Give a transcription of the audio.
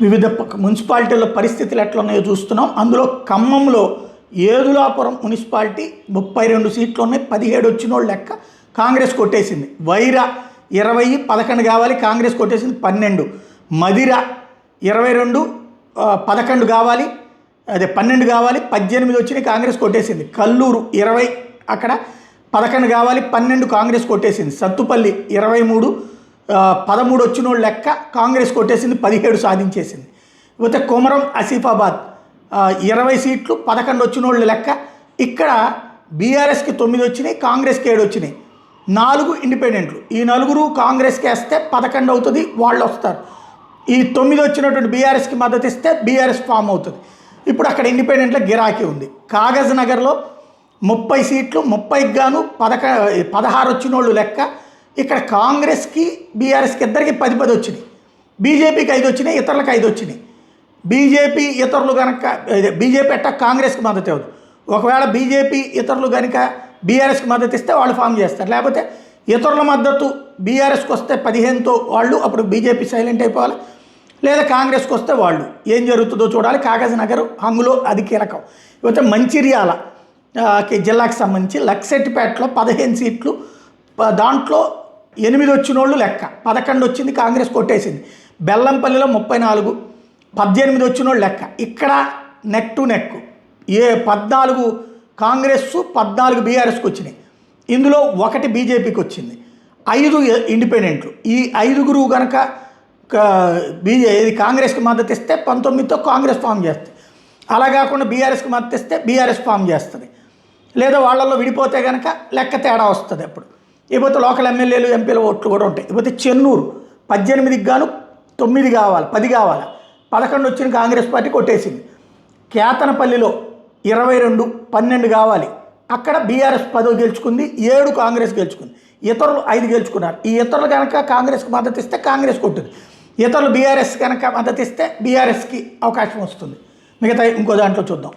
వివిధ మున్సిపాలిటీల పరిస్థితులు ఎట్లా ఉన్నాయో చూస్తున్నాం. అందులో ఖమ్మంలో ఏదులాపురం మున్సిపాలిటీ 32 సీట్లు ఉన్నాయి, 17 వచ్చిన వాళ్ళు లెక్క కాంగ్రెస్ కొట్టేసింది. వైరా 20 11 కావాలి, కాంగ్రెస్ కొట్టేసింది 12. మదిర 22 11 కావాలి, అదే 12 కావాలి, 18 వచ్చినాయి, కాంగ్రెస్ కొట్టేసింది. కల్లూరు 20 అక్కడ 11 కావాలి, 12 కాంగ్రెస్ కొట్టేసింది. సత్తుపల్లి 23 13 వచ్చిన వాళ్ళు లెక్క కాంగ్రెస్ కొట్టేసింది, 17 సాధించేసింది. ఇకపోతే కొమరం ఆసిఫాబాద్ 20 సీట్లు 11 వచ్చిన వాళ్ళు లెక్క ఇక్కడ బీఆర్ఎస్కి 9 వచ్చినాయి, కాంగ్రెస్కి 7 వచ్చినాయి. 4 ఇండిపెండెంట్లు, ఈ నలుగురు కాంగ్రెస్కి వేస్తే 11 అవుతుంది, వాళ్ళు వస్తారు. ఈ 9 వచ్చినటువంటి బీఆర్ఎస్కి మద్దతు ఇస్తే బీఆర్ఎస్ ఫామ్ అవుతుంది. ఇప్పుడు అక్కడ ఇండిపెండెంట్ల గిరాకీ ఉంది. కాగజ్ నగర్లో 30 సీట్లు 30కి గాను 16 వచ్చిన వాళ్ళు లెక్క ఇక్కడ కాంగ్రెస్కి బీఆర్ఎస్కి ఇద్దరికి 10 వచ్చినాయి, బీజేపీకి 5 వచ్చినాయి, ఇతరులకు 5 వచ్చినాయి. బీజేపీ ఇతరులు కనుక బీజేపీ అట్ట కాంగ్రెస్కి మద్దతు ఇవ్వదు. ఒకవేళ బీజేపీ ఇతరులు కనుక బీఆర్ఎస్కి మద్దతు ఇస్తే వాళ్ళు ఫామ్ చేస్తారు. లేకపోతే ఇతరుల మద్దతు బీఆర్ఎస్కి వస్తే 15తో వాళ్ళు, అప్పుడు బీజేపీ సైలెంట్ అయిపోవాలి. లేదా కాంగ్రెస్కి వస్తే వాళ్ళు. ఏం జరుగుతుందో చూడాలి. కాగజ్ నగర్ హంగులో అది కీలకం. ఇకపోతే మంచిర్యాల జిల్లాకు సంబంధించి లక్సెట్టిపేటలో 15 సీట్లు, దాంట్లో 8 వచ్చిన వాళ్ళు లెక్క 11 వచ్చింది, కాంగ్రెస్ కొట్టేసింది. బెల్లంపల్లిలో 34 18 వచ్చిన వాళ్ళు లెక్క ఇక్కడ నెక్ టు నెక్ 14 కాంగ్రెస్ 14 బీఆర్ఎస్కి వచ్చినాయి. ఇందులో 1 బీజేపీకి వచ్చింది, 5 ఇండిపెండెంట్లు. ఈ 5గురు కనుక కాంగ్రెస్కి మద్దతు ఇస్తే 19తో కాంగ్రెస్ ఫామ్ చేస్తుంది. అలా కాకుండా బీఆర్ఎస్కి మద్దతు ఇస్తే బీఆర్ఎస్ ఫామ్ చేస్తుంది. లేదా వాళ్ళల్లో విడిపోతే కనుక లెక్క తేడా వస్తుంది. అప్పుడు ఇకపోతే లోకల్ ఎమ్మెల్యేలు ఎంపీల ఓట్లు కూడా ఉంటాయి. ఇకపోతే చెన్నూరు 18కి గాను 9 కావాలి, 10 కావాలి, 11 వచ్చిన కాంగ్రెస్ పార్టీ కొట్టేసింది. కేతనపల్లిలో 22 12 కావాలి, అక్కడ బీఆర్ఎస్ 10 గెలుచుకుంది, 7 కాంగ్రెస్ గెలుచుకుంది, ఇతరులు 5 గెలుచుకున్నారు. ఈ ఇతరులు కనుక కాంగ్రెస్కి మద్దతు ఇస్తే కాంగ్రెస్ కొట్టింది, ఇతరులు బీఆర్ఎస్ కనుక మద్దతు ఇస్తే బీఆర్ఎస్కి అవకాశం వస్తుంది. మిగతా ఇంకో దాంట్లో చూద్దాం.